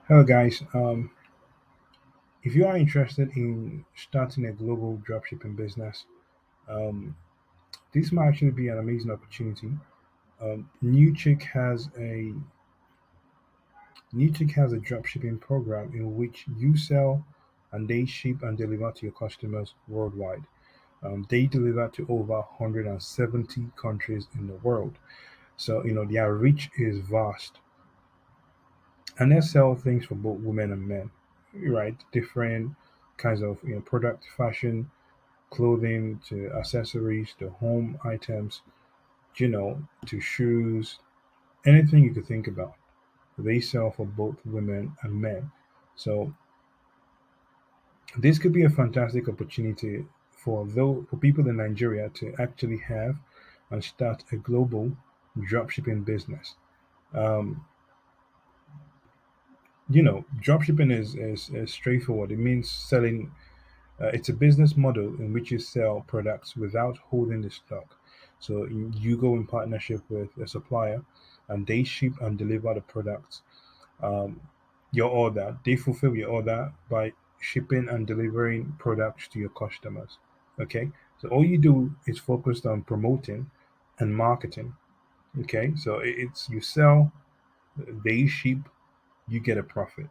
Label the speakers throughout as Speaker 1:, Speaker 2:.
Speaker 1: Hello, guys. If you are interested in starting a global dropshipping business, um, this might actually be an amazing opportunity. New Chick has a dropshipping program in which you sell and they ship and deliver to your customers worldwide. They deliver to over 170 countries in the world. So, their reach is vast. And they sell things for both women and men, right? Different kinds of product, fashion, clothing to accessories to home items, to shoes, anything you could think about. They sell for both women and men. So this could be a fantastic opportunity for people in Nigeria to actually have and start a global dropshipping business. Um, Dropshipping is straightforward. It means selling. It's a business model in which you sell products without holding the stock. So you go in partnership with a supplier, and they ship and deliver the products. Um, your order, they fulfill your order by shipping and delivering products to your customers. Okay, so all you do is focused on promoting and marketing. Okay, so it's you sell, they ship, you get a profit.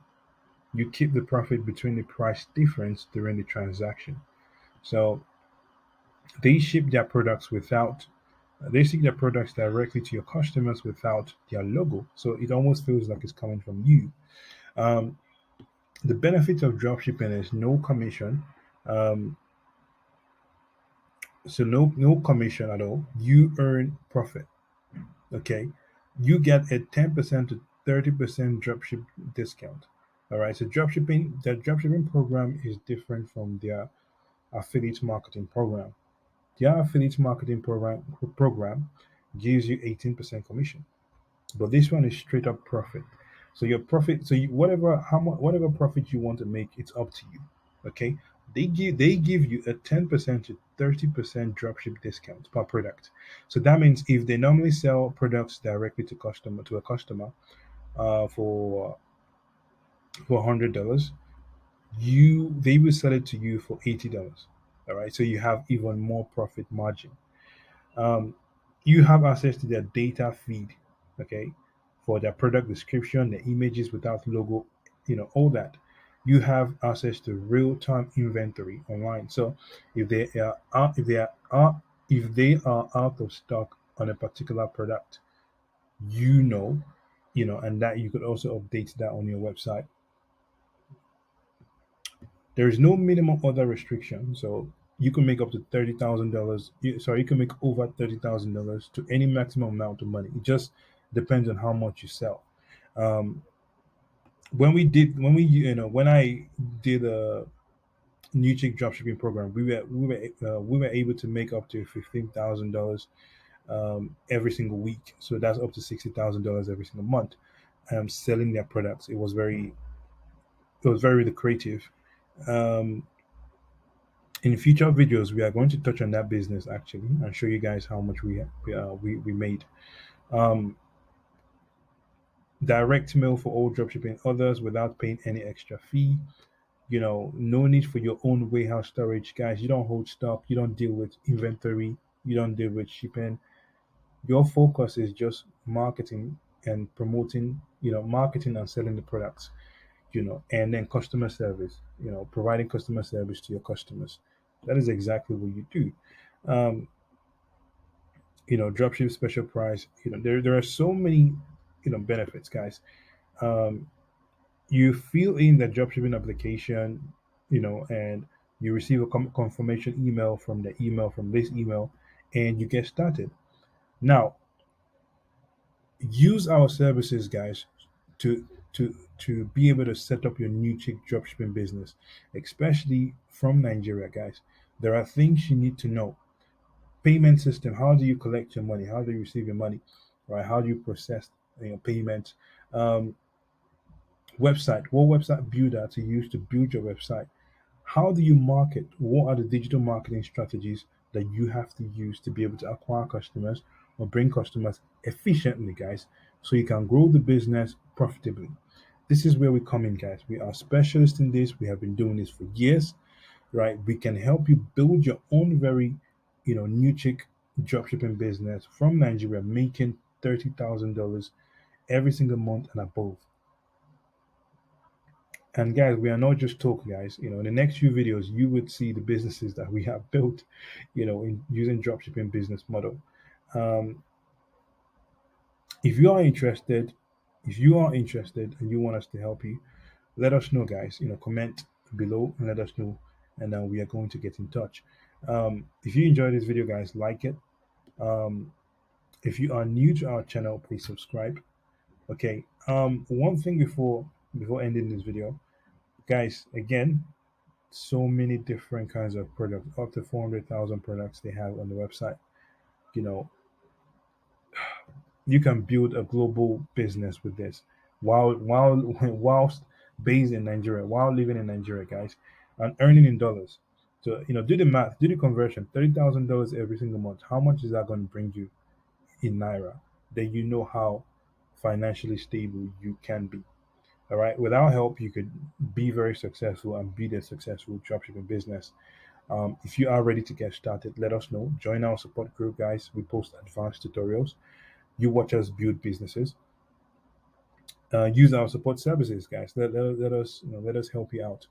Speaker 1: You keep the profit between the price difference during the transaction. So they ship their products without they ship their products directly to your customers without their logo. So it almost feels like it's coming from you. Um, the benefit of dropshipping is no commission. Um, so no commission at all. You earn profit. Okay. You get a 10% to 30% dropship discount. All right. So the dropshipping program is different from their affiliate marketing program. Their affiliate marketing program gives you 18% commission, but this one is straight up profit. So your profit, whatever how much whatever profit you want to make, it's up to you. Okay, they give you a 10% to 30% dropship discount per product. So that means if they normally sell products directly to a customer for $100, you they will sell it to you for $80. All right, so you have even more profit margin. um, you have access to their data feed, okay, for their product description, the images without logo, all that. You have access to real-time inventory online. So if they are out, if they are out of stock on a particular product, you know, and that you could also update that on your website. There is no minimum order restriction, so you can make up to $30,000. Sorry, you can make over $30,000 to any maximum amount of money. It just depends on how much you sell. Um, when I did a new chick dropshipping program, we were able to make up to $15,000 every single week. So that's up to $60,000 every single month. Selling their products. It was very lucrative. Um, in future videos, we are going to touch on that business actually and show you guys how much we made. Um, Direct mail for all dropshipping orders without paying any extra fee. No need for your own warehouse storage, guys. You don't hold stock. You don't deal with inventory. You don't deal with shipping. Your focus is just marketing and promoting. Marketing and selling the products. And then customer service. Providing customer service to your customers. That is exactly what you do. Um, Dropship special price. There are so many, benefits, guys. Um, you fill in the dropshipping application, and you receive a confirmation email from this email, and you get started. Now, use our services, guys, to be able to set up your new chick dropshipping business, especially from Nigeria, guys. There are things you need to know. Payment system. How do you collect your money? How do you receive your money? Right? How do you process payment? Um, Website. What website builder to use to build your website? How do you market? What are the digital marketing strategies that you have to use to be able to acquire customers or bring customers efficiently, guys, so you can grow the business profitably? This is where we come in, guys. We are specialists in this. We have been doing this for years, right? We can help you build your own very, new chick dropshipping business from Nigeria, making $30,000 every single month and above. And guys, we are not just talking, guys. In the next few videos, you would see the businesses that we have built, in using dropshipping business model. Um, if you are interested, and you want us to help you, let us know, guys. Comment below and let us know, and we are going to get in touch. If you enjoyed this video, guys, like it. Um, if you are new to our channel, please subscribe. Okay. One thing before ending this video, guys. Again, so many different kinds of products, up to 400,000 products they have on the website. You know, you can build a global business with this whilst based in Nigeria, while living in Nigeria, guys, and earning in dollars. So, do the math, do the conversion. $30,000 every single month. How much is that going to bring you in naira? Then you know how financially stable you can be. All right. Without help, you could be very successful and build a successful dropshipping business. If you are ready to get started, let us know. Join our support group, guys. We post advanced tutorials. You watch us build businesses. Use our support services, guys. Let us help you out.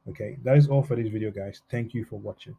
Speaker 1: Okay, that is all for this video, guys. Thank you for watching.